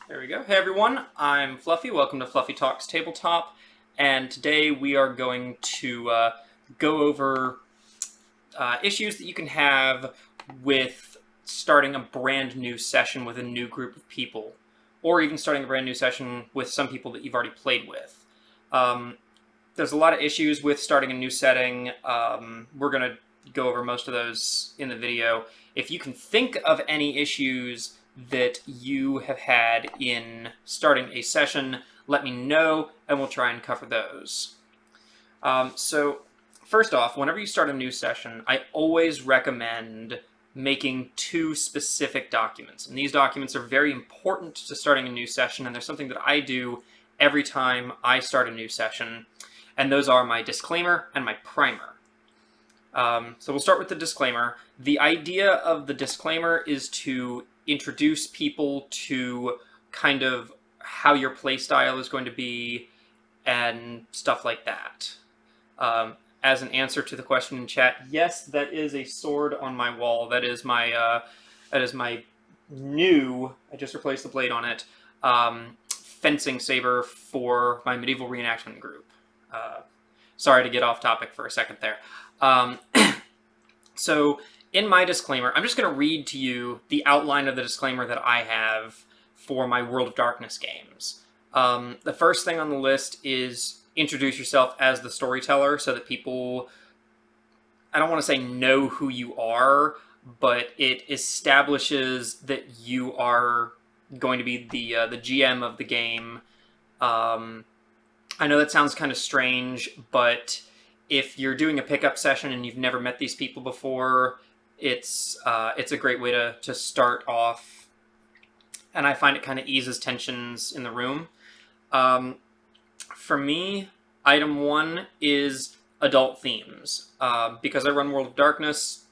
There we go. Hey everyone, I'm Fluffy. Welcome to Fluffy Talks Tabletop, and today we are going to go over issues that you can have with starting a brand new session with a new group of people, or even starting a brand new session with some people that you've already played with. There's a lot of issues with starting a new setting. We're going to go over most of those in the video. If you can think of any issues that you have had in starting a session, let me know and we'll try and cover those. So first off, whenever you start a new session, I always recommend making two specific documents. And these documents are very important to starting a new session, and they're something that I do every time I start a new session. And those are my disclaimer and my primer. So we'll start with the disclaimer. The idea of the disclaimer is to introduce people to kind of how your playstyle is going to be and stuff like that. As an answer to the question in chat, yes, that is a sword on my wall. That is my new, I just replaced the blade on it, fencing saber for my medieval reenactment group. Sorry to get off topic for a second there. So in my disclaimer, I'm just going to read to you the outline of the disclaimer that I have for my World of Darkness games. The first thing on the list is introduce yourself as the storyteller so that people, I don't want to say know who you are, but it establishes that you are going to be the GM of the game. I know that sounds kind of strange, but if you're doing a pickup session and you've never met these people before, it's a great way to start off, and I find it kind of eases tensions in the room. For me, item one is adult themes. Because I run World of Darkness,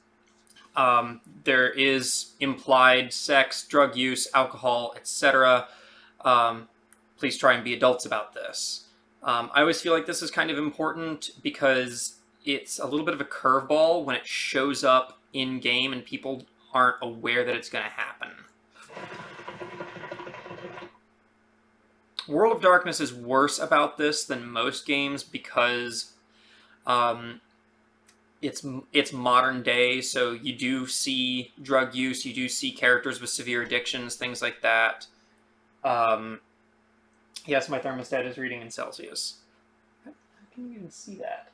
there is implied sex, drug use, alcohol, etc. Please try and be adults about this. I always feel like this is kind of important because it's a little bit of a curveball when it shows up in-game and people aren't aware that it's going to happen. World of Darkness is worse about this than most games because it's modern day, so you do see drug use, you do see characters with severe addictions, things like that. Yes, my thermostat is reading in Celsius. How can you even see that?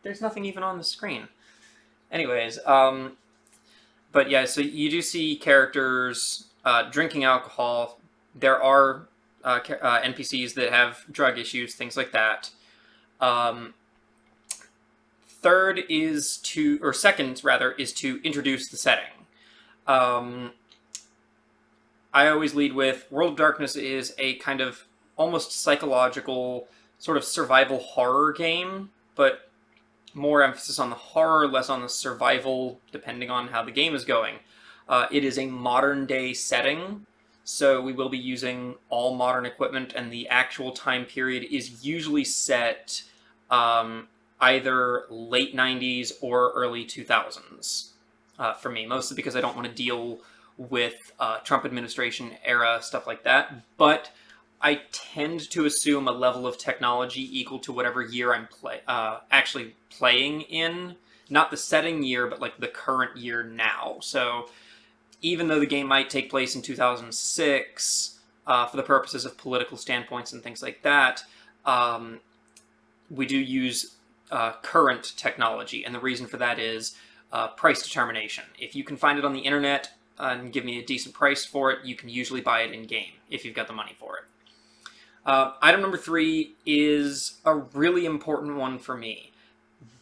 There's nothing even on the screen. Anyways, but yeah, so you do see characters drinking alcohol. There are NPCs that have drug issues, things like that. Second rather, is to introduce the setting. I always lead with World of Darkness is a kind of almost psychological sort of survival horror game, but more emphasis on the horror, less on the survival, depending on how the game is going. It is a modern day setting, so we will be using all modern equipment, and the actual time period is usually set either late 90s or early 2000s for me, mostly because I don't want to deal with Trump administration era, stuff like that, but I tend to assume a level of technology equal to whatever year I'm actually playing in. Not the setting year, but like the current year now. So even though the game might take place in 2006, for the purposes of political standpoints and things like that, we do use current technology, and the reason for that is price determination. If you can find it on the internet and give me a decent price for it, you can usually buy it in-game if you've got the money for it. Item number 3 is a really important one for me.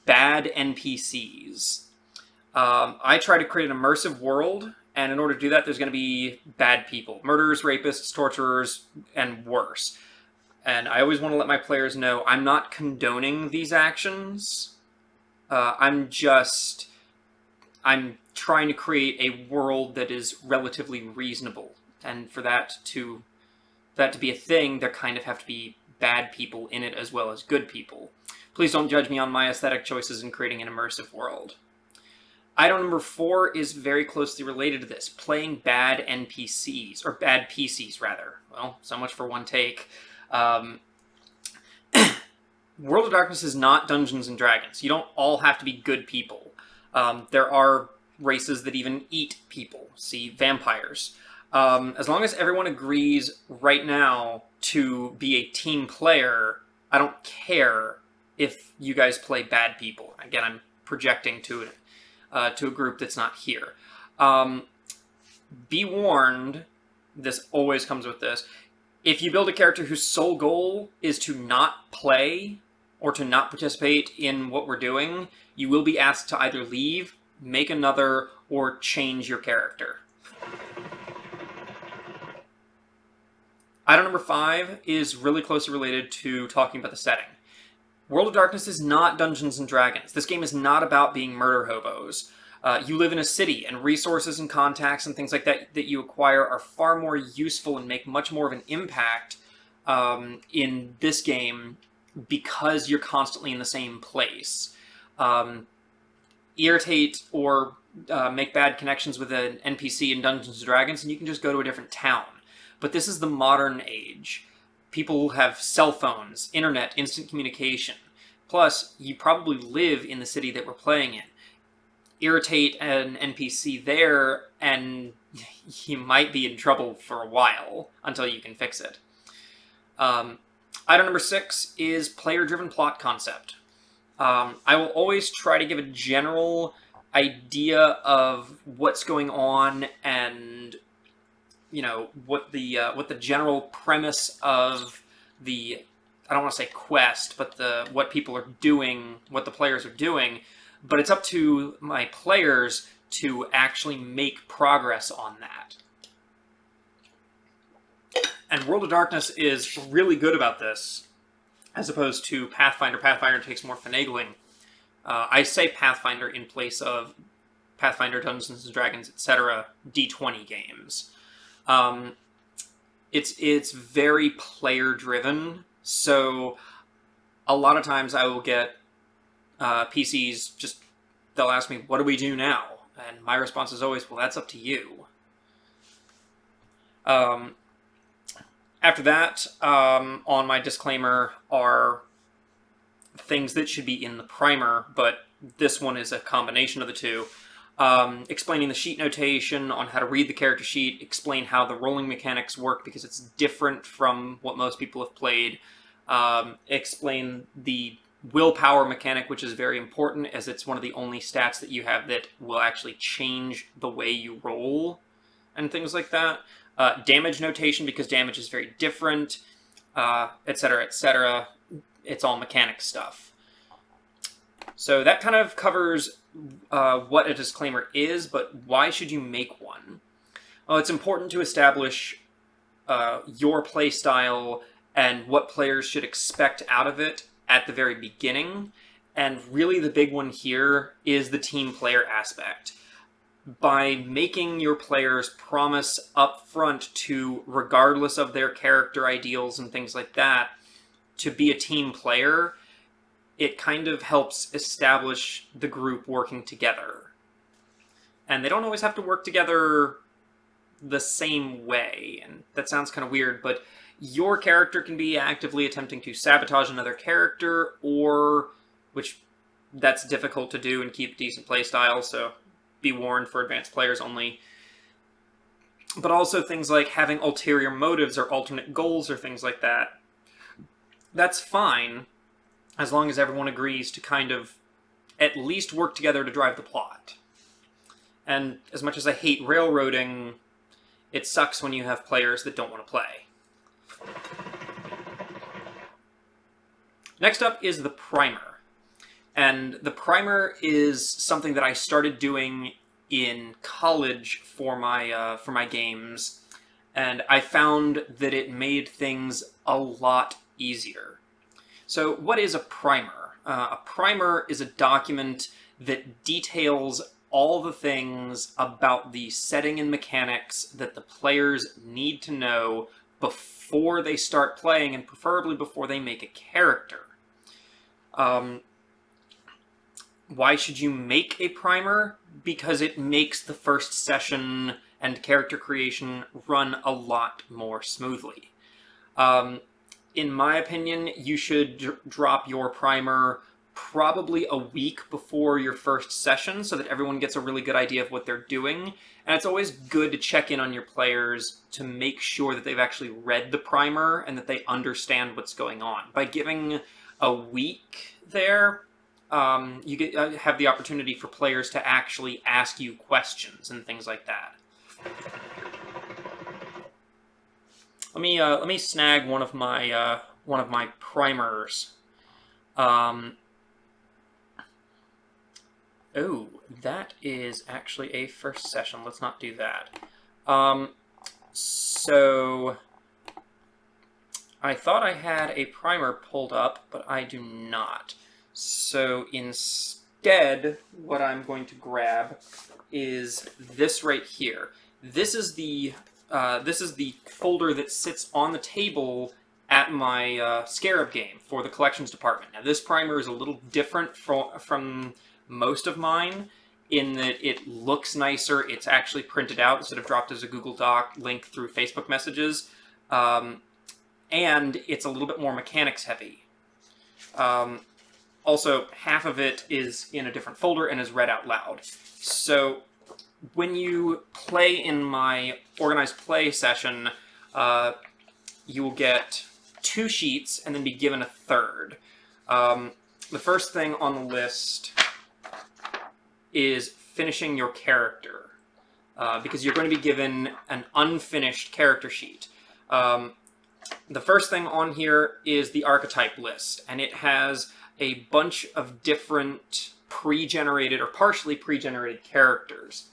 Bad NPCs. I try to create an immersive world, and in order to do that, there's going to be bad people. Murderers, rapists, torturers, and worse. And I always want to let my players know I'm not condoning these actions. I'm trying to create a world that is relatively reasonable, and for that to be a thing, there kind of have to be bad people in it as well as good people. Please don't judge me on my aesthetic choices in creating an immersive world. Item number 4 is very closely related to this, playing bad NPCs, or bad PCs, rather. Well, so much for one take. World of Darkness is not Dungeons & Dragons. You don't all have to be good people. There are races that even eat people. See, vampires. As long as everyone agrees right now to be a team player, I don't care if you guys play bad people. Again, I'm projecting to a group that's not here. Be warned, this always comes with this, if you build a character whose sole goal is to not play or to not participate in what we're doing, you will be asked to either leave, make another, or change your character. Item number 5 is really closely related to talking about the setting. World of Darkness is not Dungeons & Dragons. This game is not about being murder hobos. You live in a city, and resources and contacts and things like that that you acquire are far more useful and make much more of an impact in this game because you're constantly in the same place. Irritate or make bad connections with an NPC in Dungeons & Dragons, and you can just go to a different town. But this is the modern age. People have cell phones, internet, instant communication. Plus, you probably live in the city that we're playing in. Irritate an NPC there, and you might be in trouble for a while until you can fix it. Item number 6 is player-driven plot concept. I will always try to give a general idea of what's going on and, you know, what the general premise of the, I don't want to say quest, but what people are doing, what the players are doing. But it's up to my players to actually make progress on that. And World of Darkness is really good about this, as opposed to Pathfinder. Pathfinder takes more finagling. I say Pathfinder in place of Pathfinder, Dungeons & Dragons, etc. D20 games. It's very player-driven, so a lot of times I will get PCs just, they'll ask me, what do we do now? And my response is always, well, that's up to you. After that, on my disclaimer are things that should be in the primer, but this one is a combination of the two. Explaining the sheet notation, on how to read the character sheet, explain how the rolling mechanics work because it's different from what most people have played. Explain the willpower mechanic, which is very important, as it's one of the only stats that you have that will actually change the way you roll, and things like that. Damage notation, because damage is very different, etc., etc. It's all mechanic stuff. So that kind of covers what a disclaimer is, but why should you make one? Well, it's important to establish your play style and what players should expect out of it at the very beginning, and really the big one here is the team player aspect. By making your players promise up front to, regardless of their character ideals and things like that, to be a team player, it kind of helps establish the group working together. And they don't always have to work together the same way, and that sounds kind of weird, but your character can be actively attempting to sabotage another character, or, which that's difficult to do and keep a decent playstyle, so be warned for advanced players only. But also things like having ulterior motives or alternate goals or things like that. That's fine, as long as everyone agrees to kind of at least work together to drive the plot. And as much as I hate railroading, it sucks when you have players that don't want to play. Next up is the primer. And the primer is something that I started doing in college for my games, and I found that it made things a lot easier. So what is a primer? A primer is a document that details all the things about the setting and mechanics that the players need to know before they start playing, and preferably before they make a character. Why should you make a primer? because it makes the first session and character creation run a lot more smoothly. In my opinion, you should drop your primer probably a week before your first session so that everyone gets a really good idea of what they're doing. And it's always good to check in on your players to make sure that they've actually read the primer and that they understand what's going on. By giving a week there, you have the opportunity for players to actually ask you questions and things like that. Let me snag one of my primers. Oh, that is actually a first session. Let's not do that. So I thought I had a primer pulled up, but I do not. So instead, what I'm going to grab is this right here. This is the folder that sits on the table at my Scarab game for the collections department. Now, this primer is a little different from most of mine in that it looks nicer. It's actually printed out instead of dropped as a Google Doc link through Facebook messages. And it's a little bit more mechanics heavy. Also, half of it is in a different folder and is read out loud. So when you play in my organized play session, you will get 2 sheets and then be given a third. The first thing on the list is finishing your character, because you're going to be given an unfinished character sheet. The first thing on here is the archetype list, and it has a bunch of different pre-generated or partially pre-generated characters.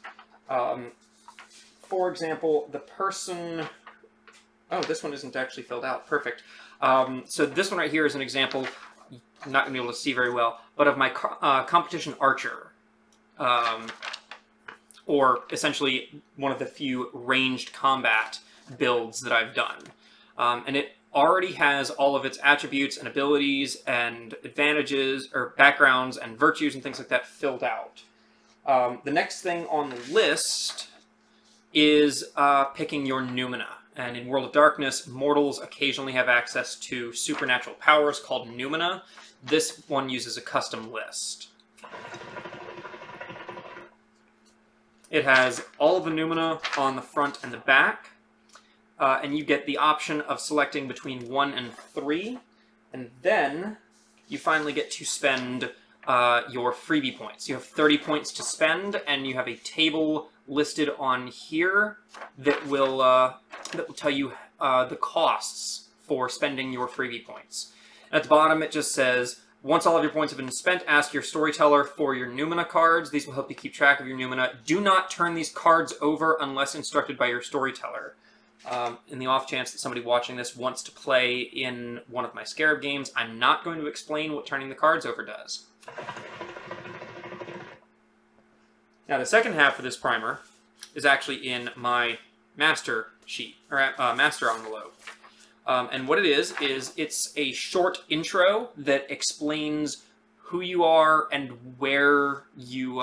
For example, the person... Oh, this one isn't actually filled out. Perfect. So this one right here is an example, I'm not going to be able to see very well, but of my competition archer. Or essentially one of the few ranged combat builds that I've done. And it already has all of its attributes and abilities and advantages, or backgrounds and virtues and things like that filled out. The next thing on the list is picking your Numina. And in World of Darkness, mortals occasionally have access to supernatural powers called Numina. This one uses a custom list. It has all of the Numina on the front and the back, and you get the option of selecting between 1 and 3, and then you finally get to spend your freebie points. You have 30 points to spend, and you have a table listed on here that will tell you the costs for spending your freebie points. And at the bottom it just says, once all of your points have been spent, ask your storyteller for your Numina cards. These will help you keep track of your Numina. Do not turn these cards over unless instructed by your storyteller. In the off chance that somebody watching this wants to play in one of my Scarab games, I'm not going to explain what turning the cards over does. Now, the second half of this primer is actually in my master sheet, or master envelope. And what it is it's a short intro that explains who you are and where you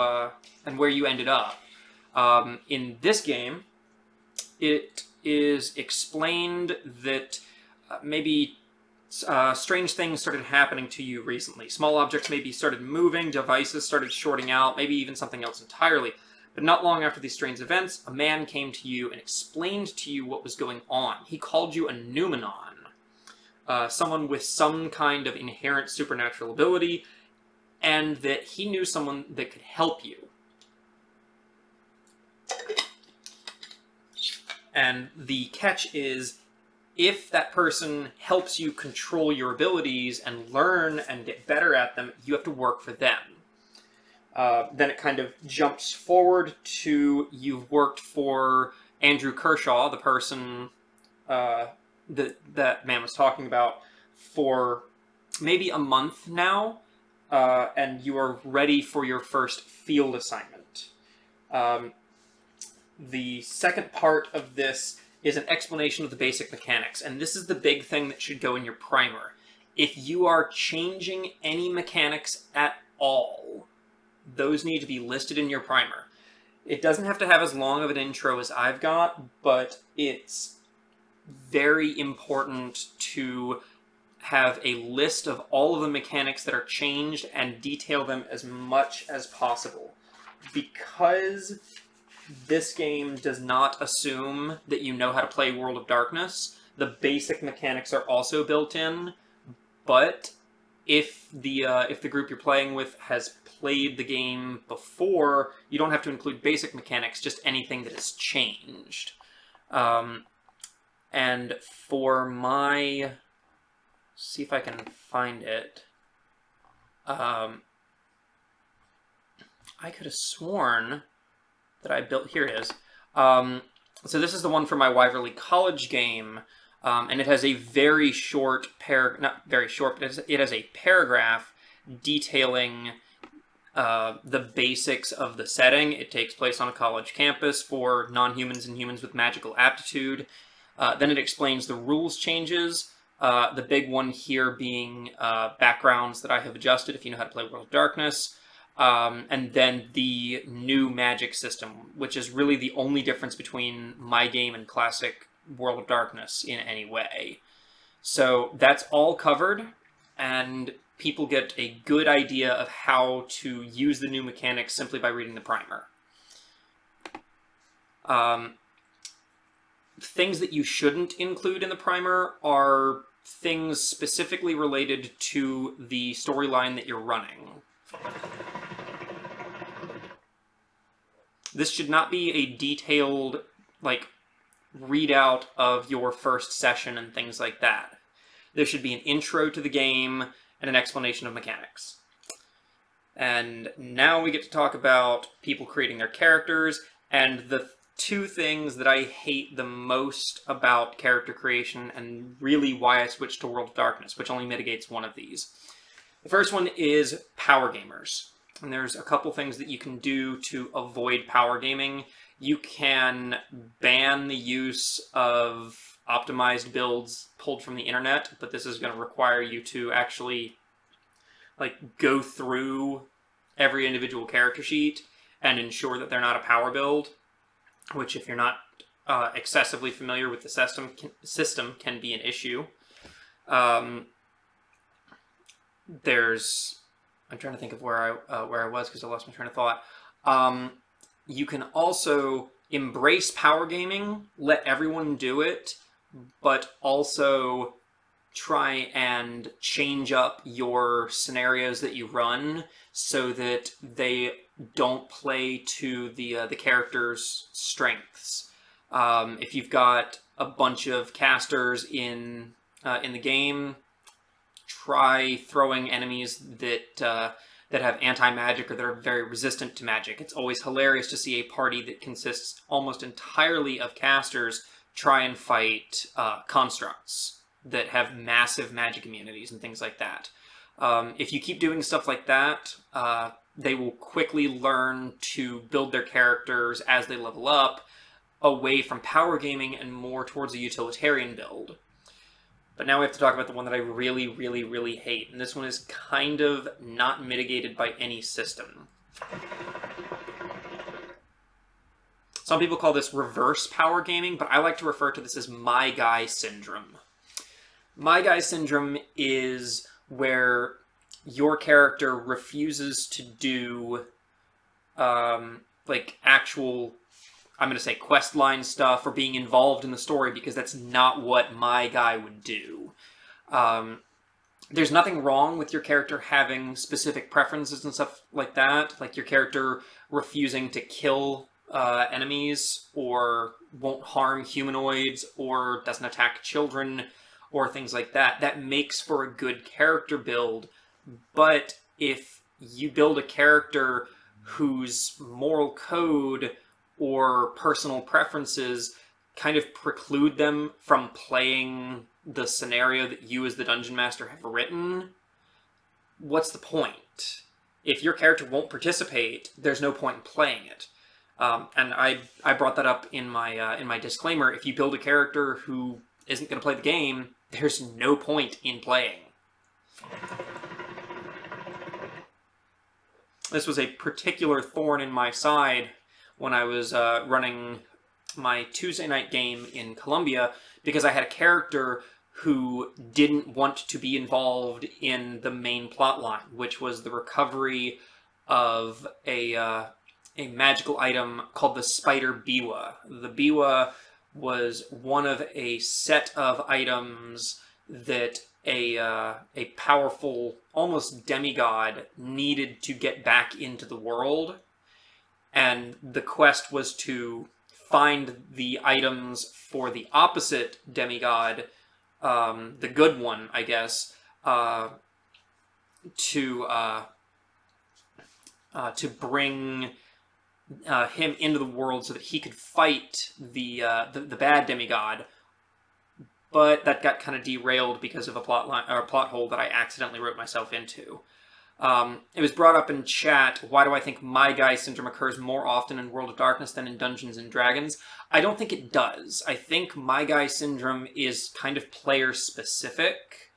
ended up. In this game, it is explained that maybe strange things started happening to you recently. Small objects maybe started moving, devices started shorting out, maybe even something else entirely. But not long after these strange events, a man came to you and explained to you what was going on. He called you a Numenon, someone with some kind of inherent supernatural ability, and that he knew someone that could help you. And the catch is, if that person helps you control your abilities and learn and get better at them, you have to work for them. Then it kind of jumps forward to you've worked for Andrew Kershaw, the person that man was talking about, for maybe a month now, and you are ready for your first field assignment. The second part of this is an explanation of the basic mechanics, and this is the big thing that should go in your primer. If you are changing any mechanics at all, those need to be listed in your primer. It doesn't have to have as long of an intro as I've got, but it's very important to have a list of all of the mechanics that are changed and detail them as much as possible. Because this game does not assume that you know how to play World of Darkness, the basic mechanics are also built in, but if the group you're playing with has played the game before, you don't have to include basic mechanics, just anything that has changed. And for my... see if I can find it. I could have sworn that I built... here it is. So this is the one for my Wyverly College game, and it has a very short not very short, but it has a paragraph detailing the basics of the setting. It takes place on a college campus for non-humans and humans with magical aptitude. Then it explains the rules changes, the big one here being backgrounds that I have adjusted if you know how to play World of Darkness, and then the new magic system, which is really the only difference between my game and classic World of Darkness in any way. So that's all covered, and people get a good idea of how to use the new mechanics simply by reading the primer. Things that you shouldn't include in the primer are things specifically related to the storyline that you're running. This should not be a detailed, like, readout of your first session and things like that. There should be an intro to the game and an explanation of mechanics. And now we get to talk about people creating their characters, and the two things that I hate the most about character creation, and really why I switched to World of Darkness, which only mitigates one of these. The first one is power gamers. And there's a couple things that you can do to avoid power gaming. You can ban the use of optimized builds pulled from the internet, but this is going to require you to actually go through every individual character sheet and ensure that they're not a power build, which if you're not excessively familiar with the system can be an issue. I'm trying to think of where I was because I lost my train of thought. You can also embrace power gaming, let everyone do it, but also try and change up your scenarios that you run so that they don't play to the character's strengths. If you've got a bunch of casters in the game, try throwing enemies that have anti-magic or that are very resistant to magic. It's always hilarious to see a party that consists almost entirely of casters try and fight constructs that have massive magic immunities and things like that. If you keep doing stuff like that, they will quickly learn to build their characters as they level up away from power gaming and more towards a utilitarian build. But now we have to talk about the one that I really, really, really hate. And this one is kind of not mitigated by any system. Some people call this reverse power gaming, but I like to refer to this as My Guy syndrome. My Guy syndrome is where your character refuses to do actual, I'm going to say, quest line stuff or being involved in the story because that's not what My Guy would do. There's nothing wrong with your character having specific preferences and stuff like that, like your character refusing to kill enemies or won't harm humanoids or doesn't attack children or things like that. That makes for a good character build, but if you build a character whose moral code or personal preferences kind of preclude them from playing the scenario that you as the Dungeon Master have written, what's the point? If your character won't participate, there's no point in playing it. And I brought that up in my disclaimer. If you build a character who isn't going to play the game, there's no point in playing. This was a particular thorn in my side when I was running my Tuesday night game in Columbia, because I had a character who didn't want to be involved in the main plot line, which was the recovery of a magical item called the Spider Biwa. The Biwa was one of a set of items that a powerful, almost demigod needed to get back into the world, and the quest was to find the items for the opposite demigod, the good one, I guess, to bring him into the world so that he could fight the bad demigod. But that got kind of derailed because of a plot hole that I accidentally wrote myself into. It was brought up in chat, why do I think My Guy syndrome occurs more often in World of Darkness than in Dungeons & Dragons? I don't think it does. I think My Guy syndrome is kind of player-specific,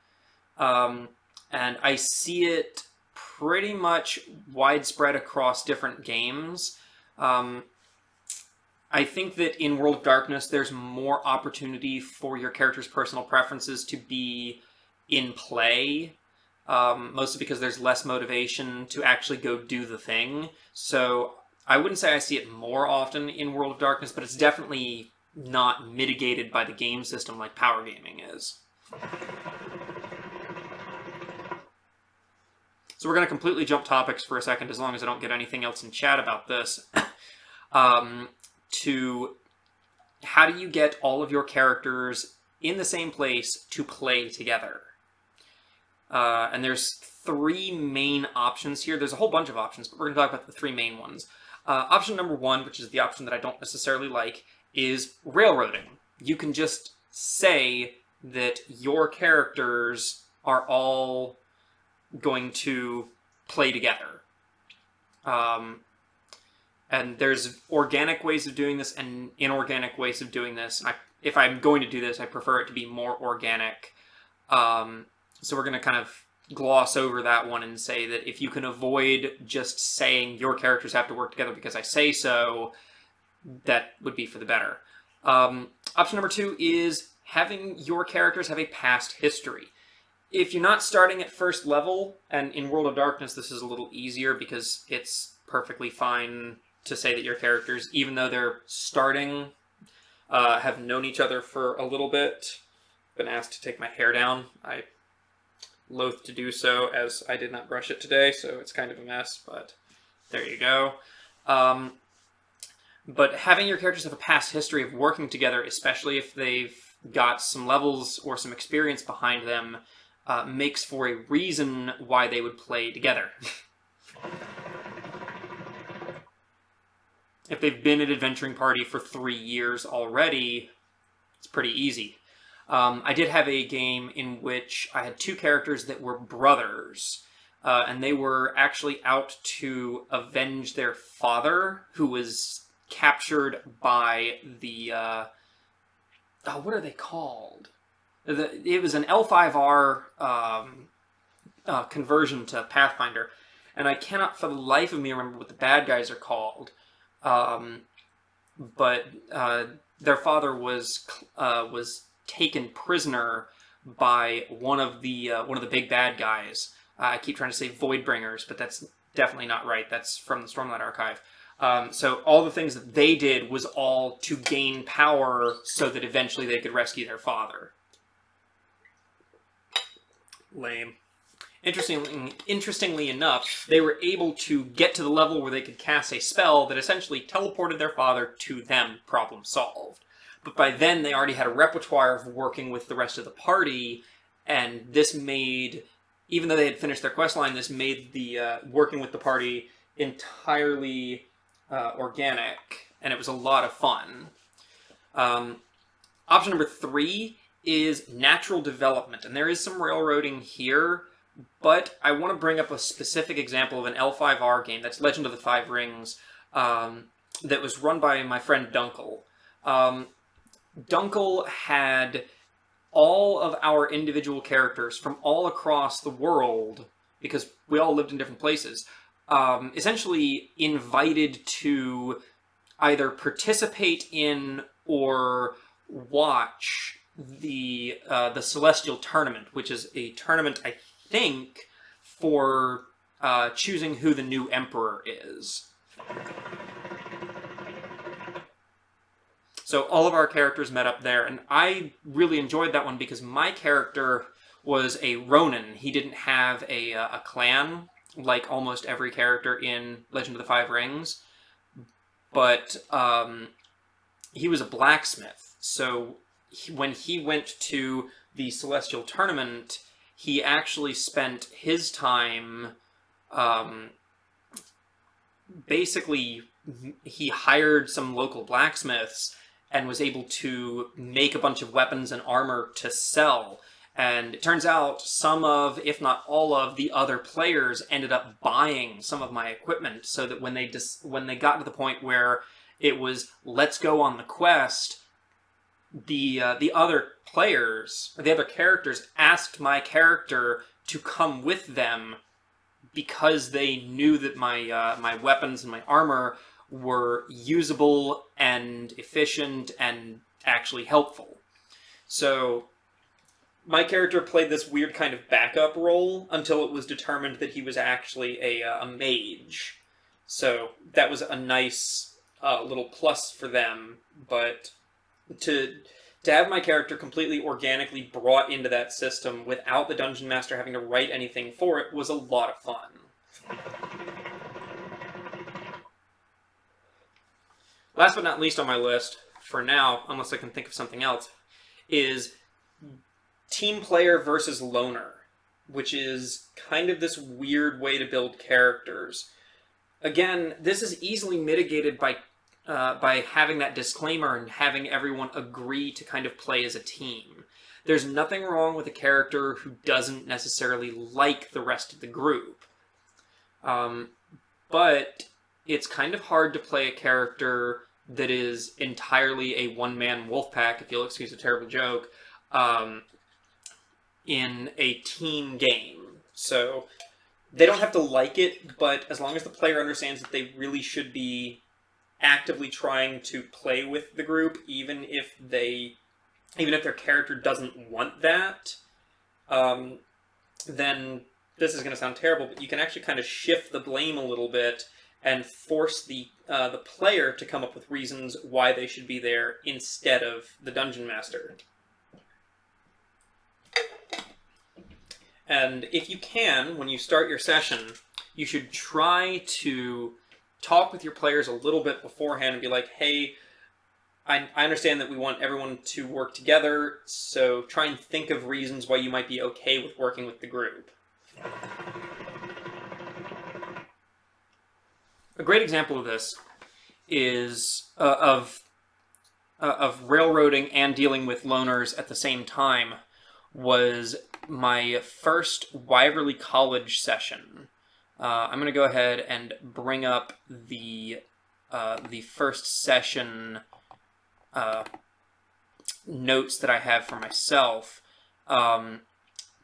and I see it pretty much widespread across different games. I think that in World of Darkness, there's more opportunity for your character's personal preferences to be in play, mostly because there's less motivation to actually go do the thing. So I wouldn't say I see it more often in World of Darkness, but it's definitely not mitigated by the game system like Power Gaming is. So we're going to completely jump topics for a second, as long as I don't get anything else in chat about this. To how do you get all of your characters in the same place to play together? And there's three main options here. There's a whole bunch of options, but we're going to talk about the three main ones. Option number one, which is the option that I don't necessarily like, is railroading. You can just say that your characters are all going to play together. And there's organic ways of doing this and inorganic ways of doing this. And if I'm going to do this, I prefer it to be more organic. So we're going to kind of gloss over that one and say that if you can avoid just saying your characters have to work together because I say so, that would be for the better. Option number two is having your characters have a past history. If you're not starting at first level, and in World of Darkness this is a little easier because it's perfectly fine to say that your characters, even though they're starting, have known each other for a little bit. Been asked to take my hair down. I loath to do so, as I did not brush it today, so it's kind of a mess, but there you go. But having your characters have a past history of working together, especially if they've got some levels or some experience behind them, makes for a reason why they would play together. If they've been at Adventuring Party for 3 years already, it's pretty easy. I did have a game in which I had two characters that were brothers, and they were actually out to avenge their father, who was captured by the... what are they called? It was an L5R conversion to Pathfinder, and I cannot for the life of me remember what the bad guys are called. But their father was taken prisoner by one of the big bad guys. I keep trying to say Voidbringers, but that's definitely not right. That's from the Stormlight Archive. So all the things that they did was all to gain power so that eventually they could rescue their father. Lame. Interestingly enough, they were able to get to the level where they could cast a spell that essentially teleported their father to them, problem solved. But by then, they already had a repertoire of working with the rest of the party, and this made, even though they had finished their questline, this made the working with the party entirely organic, and it was a lot of fun. Option number three is natural development, and there is some railroading here, but I want to bring up a specific example of an L5R game, that's Legend of the Five Rings, that was run by my friend Dunkel. Dunkel had all of our individual characters from all across the world, because we all lived in different places, essentially invited to either participate in or watch the Celestial Tournament, which is a tournament, I think, for choosing who the new Emperor is. So all of our characters met up there, and I really enjoyed that one because my character was a Ronin. He didn't have a clan, like almost every character in Legend of the Five Rings, but he was a blacksmith. So when he went to the Celestial Tournament, he actually spent his time, basically, he hired some local blacksmiths and was able to make a bunch of weapons and armor to sell. And it turns out some of, if not all of, the other players ended up buying some of my equipment, so that when they got to the point where it was, let's go on the quest, the other players, or the other characters, asked my character to come with them because they knew that my my weapons and my armor were usable and efficient and actually helpful. So my character played this weird kind of backup role until it was determined that he was actually a mage. So that was a nice little plus for them, but to have my character completely organically brought into that system without the Dungeon Master having to write anything for it was a lot of fun. Last but not least on my list, for now, unless I can think of something else, is team player versus loner, which is kind of this weird way to build characters. Again, this is easily mitigated by having that disclaimer and having everyone agree to kind of play as a team. There's nothing wrong with a character who doesn't necessarily like the rest of the group. But it's kind of hard to play a character that is entirely a one-man wolf pack, if you'll excuse a terrible joke, in a team game. So they don't have to like it, but as long as the player understands that they really should be actively trying to play with the group, even if their character doesn't want that, then this is going to sound terrible, but you can actually kind of shift the blame a little bit and force the player to come up with reasons why they should be there instead of the Dungeon Master. And if you can, when you start your session, you should try to talk with your players a little bit beforehand and be like, hey, I understand that we want everyone to work together, so try and think of reasons why you might be okay with working with the group. A great example of this is of railroading and dealing with loners at the same time was my first Wyverley College session. I'm going to go ahead and bring up the first session notes that I have for myself.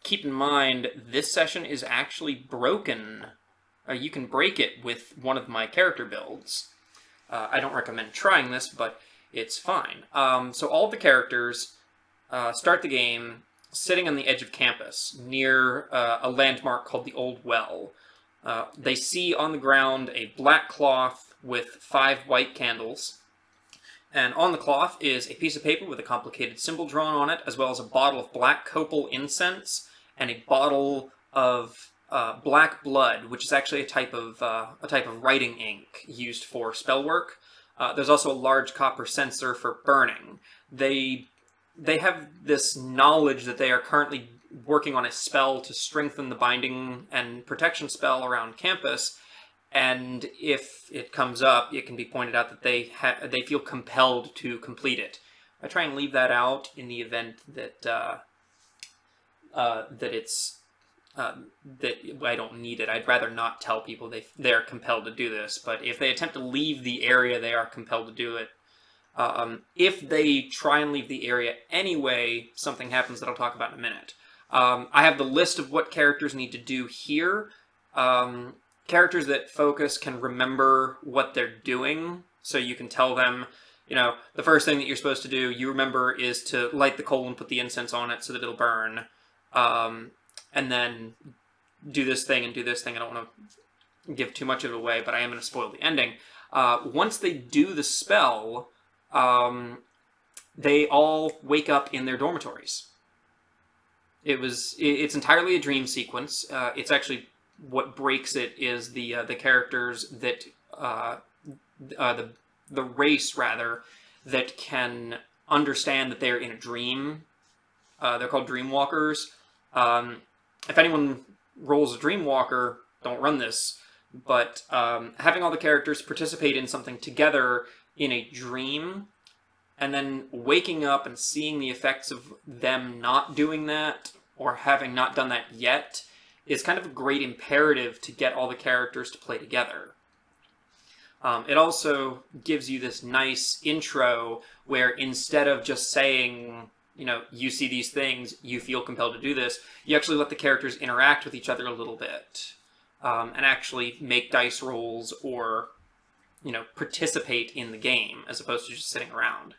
Keep in mind, this session is actually broken. You can break it with one of my character builds. I don't recommend trying this, but it's fine. So all the characters start the game sitting on the edge of campus near a landmark called the Old Well. They see on the ground a black cloth with 5 white candles, and on the cloth is a piece of paper with a complicated symbol drawn on it, as well as a bottle of black copal incense and a bottle of black blood, which is actually a type of writing ink used for spell work. There's also a large copper censer for burning. They have this knowledge that they are currently working on a spell to strengthen the binding and protection spell around campus, and if it comes up, it can be pointed out that they feel compelled to complete it. I try and leave that out in the event that that I don't need it. I'd rather not tell people they're compelled to do this, but if they attempt to leave the area, they are compelled to do it. If they try and leave the area anyway, something happens that I'll talk about in a minute. I have the list of what characters need to do here. Characters that focus can remember what they're doing, So you can tell them, you know, the first thing that you're supposed to do, you remember, is to light the coal and put the incense on it so that it'll burn. And then do this thing and do this thing. I don't want to give too much of it away, but I am going to spoil the ending. Once they do the spell, they all wake up in their dormitories. It's entirely a dream sequence. It's actually what breaks it is the characters that the race rather that can understand that they're in a dream. They're called Dreamwalkers. If anyone rolls a Dreamwalker, don't run this. But having all the characters participate in something together in a dream, and then waking up and seeing the effects of them not doing that, or having not done that yet, is kind of a great imperative to get all the characters to play together. It also gives you this nice intro where instead of just saying, you know, you see these things, you feel compelled to do this, you actually let the characters interact with each other a little bit, and actually make dice rolls or, you know, participate in the game as opposed to just sitting around.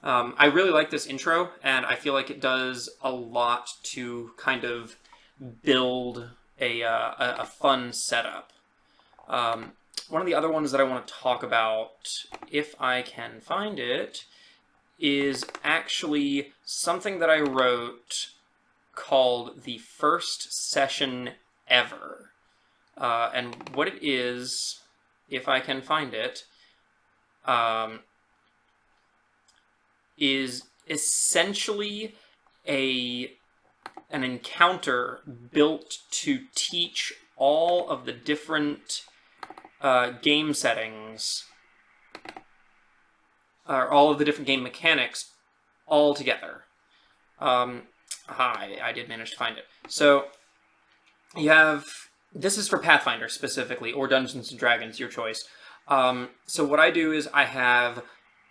I really like this intro, and I feel like it does a lot to kind of build a fun setup. One of the other ones that I want to talk about, if I can find it, is actually something that I wrote called The First Session Ever. And what it is, if I can find it, is essentially an encounter built to teach all of the different game settings, or all of the different game mechanics all together. I did manage to find it. So you have, this is for Pathfinder specifically, or Dungeons & Dragons, your choice. So what I do is I have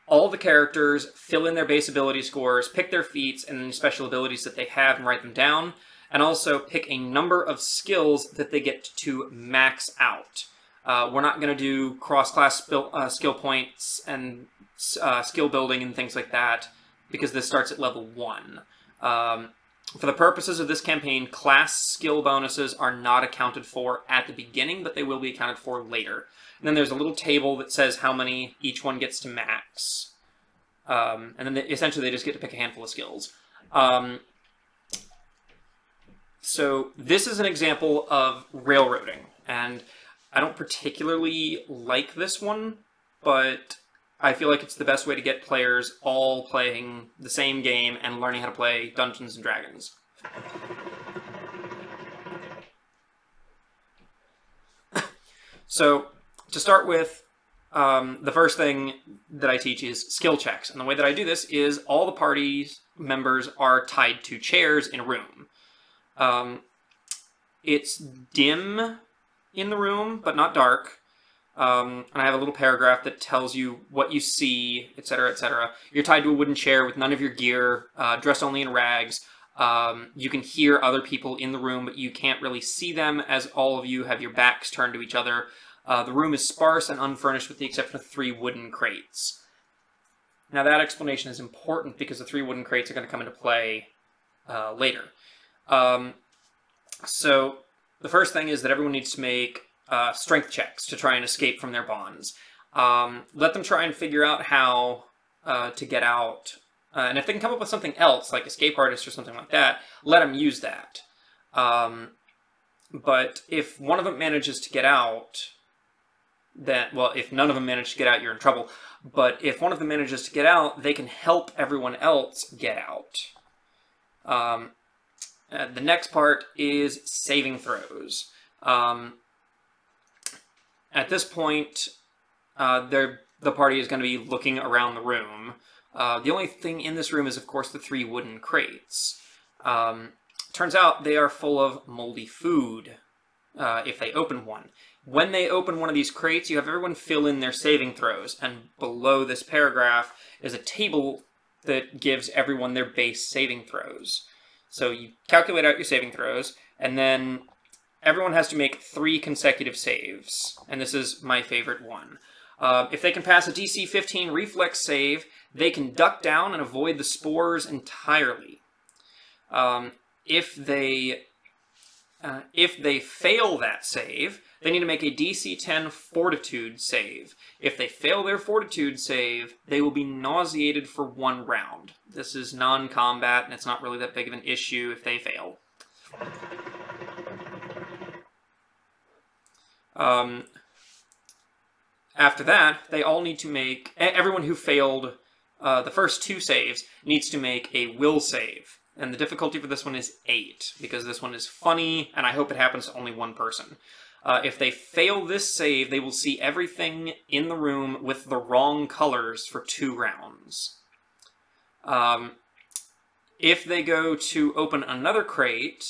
all the characters fill in their base ability scores, pick their feats and any special abilities that they have and write them down, and also pick a number of skills that they get to max out. We're not going to do cross-class skill points and skill building and things like that, because this starts at level 1. For the purposes of this campaign, class skill bonuses are not accounted for at the beginning, but they will be accounted for later. And then there's a little table that says how many each one gets to max. And then essentially they just get to pick a handful of skills. So this is an example of railroading, and I don't particularly like this one, but I feel like it's the best way to get players all playing the same game and learning how to play Dungeons & Dragons. So, to start with, the first thing that I teach is skill checks. And the way that I do this is all the party's members are tied to chairs in a room. It's dim in the room, but not dark. And I have a little paragraph that tells you what you see, etc., etc. You're tied to a wooden chair with none of your gear, dressed only in rags. You can hear other people in the room, but you can't really see them as all of you have your backs turned to each other. The room is sparse and unfurnished with the exception of 3 wooden crates. Now that explanation is important because the 3 wooden crates are going to come into play later. So the first thing is that everyone needs to make strength checks to try and escape from their bonds. Let them try and figure out how to get out. And if they can come up with something else, like escape artist or something like that, let them use that. But if one of them manages to get out, well, if none of them manage to get out, you're in trouble. But if one of them manages to get out, they can help everyone else get out. The next part is saving throws. At this point, the party is going to be looking around the room. The only thing in this room is, of course, the 3 wooden crates. Turns out they are full of moldy food if they open one. When they open one of these crates, you have everyone fill in their saving throws, and below this paragraph is a table that gives everyone their base saving throws. So you calculate out your saving throws, and then everyone has to make 3 consecutive saves, and this is my favorite one. If they can pass a DC 15 reflex save, they can duck down and avoid the spores entirely. If they fail that save, they need to make a DC 10 Fortitude save. If they fail their Fortitude save, they will be nauseated for 1 round. This is non-combat, and it's not really that big of an issue if they fail. After that, they all need to make... Everyone who failed the first 2 saves needs to make a will save. And the difficulty for this one is 8, because this one is funny, and I hope it happens to only 1 person. If they fail this save, they will see everything in the room with the wrong colors for 2 rounds. If they go to open another crate,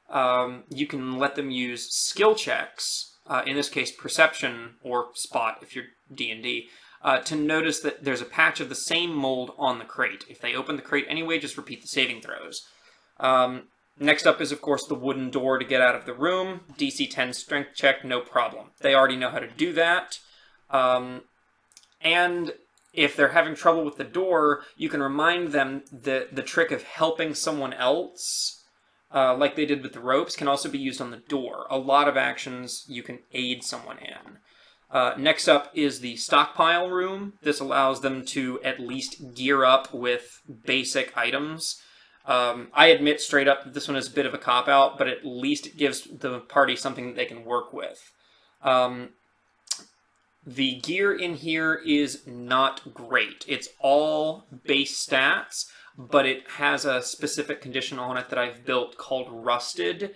you can let them use skill checks, in this case perception or spot if you're D&D, to notice that there's a patch of the same mold on the crate. If they open the crate anyway, just repeat the saving throws. Next up is, of course, the wooden door to get out of the room. DC 10 strength check, no problem. They already know how to do that. And if they're having trouble with the door, you can remind them that the trick of helping someone else, like they did with the ropes, can also be used on the door. A lot of actions you can aid someone in. Next up is the stockpile room. This allows them to at least gear up with basic items. I admit straight up that this one is a bit of a cop-out, but at least it gives the party something that they can work with. The gear in here is not great. It's all base stats, but it has a specific condition on it that I've built called Rusted,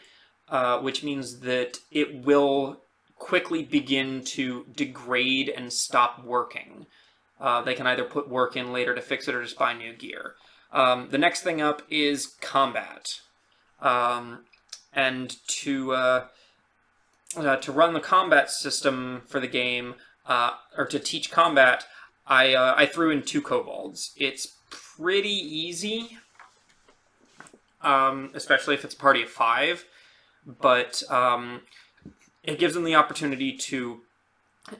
which means that it will quickly begin to degrade and stop working. They can either put work in later to fix it or just buy new gear. The next thing up is combat. And to run the combat system for the game, or to teach combat, I threw in 2 kobolds. It's pretty easy, especially if it's a party of 5, but it gives them the opportunity to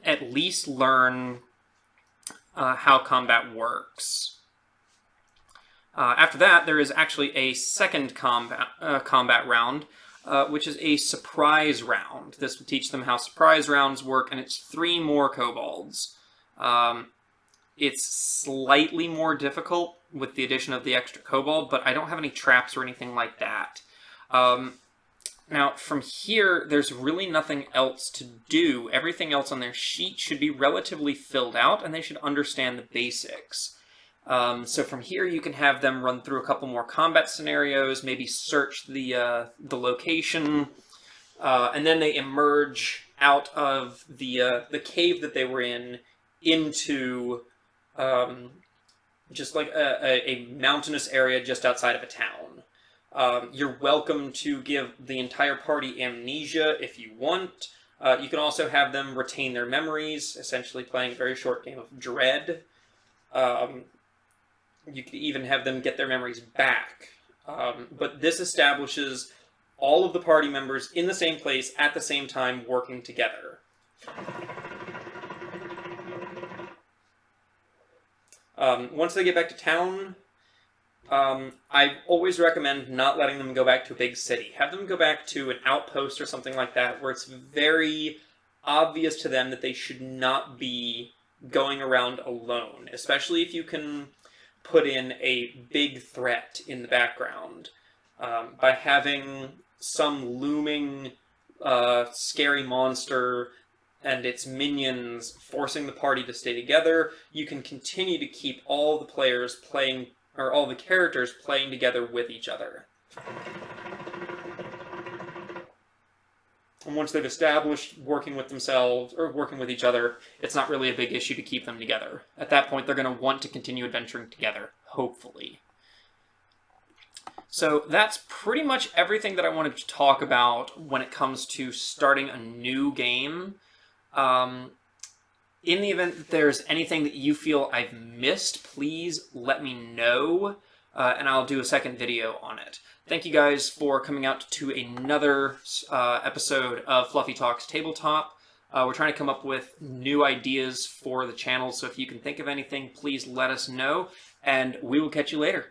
at least learn how combat works. After that, there is actually a second combat round, which is a surprise round. This will teach them how surprise rounds work, and it's 3 more kobolds. It's slightly more difficult with the addition of the extra kobold, but I don't have any traps or anything like that. Now, from here, there's really nothing else to do. Everything else on their sheet should be relatively filled out, and they should understand the basics. So from here, you can have them run through a couple more combat scenarios, maybe search the location, and then they emerge out of the cave that they were in into just like a mountainous area just outside of a town. You're welcome to give the entire party amnesia if you want. You can also have them retain their memories, essentially playing a very short game of Dread. You could even have them get their memories back. But this establishes all of the party members in the same place at the same time working together. Once they get back to town, I always recommend not letting them go back to a big city. Have them go back to an outpost or something like that, where it's very obvious to them that they should not be going around alone, especially if you can put in a big threat in the background. By having some looming scary monster and its minions forcing the party to stay together, you can continue to keep all the players playing, or all the characters playing together with each other. And once they've established working with themselves, or working with each other, it's not really a big issue to keep them together. At that point, they're going to want to continue adventuring together, hopefully. So that's pretty much everything that I wanted to talk about when it comes to starting a new game. In the event that there's anything that you feel I've missed, please let me know. and I'll do a second video on it. Thank you guys for coming out to another episode of Fluffy Talks Tabletop. We're trying to come up with new ideas for the channel, so if you can think of anything, please let us know, and we will catch you later.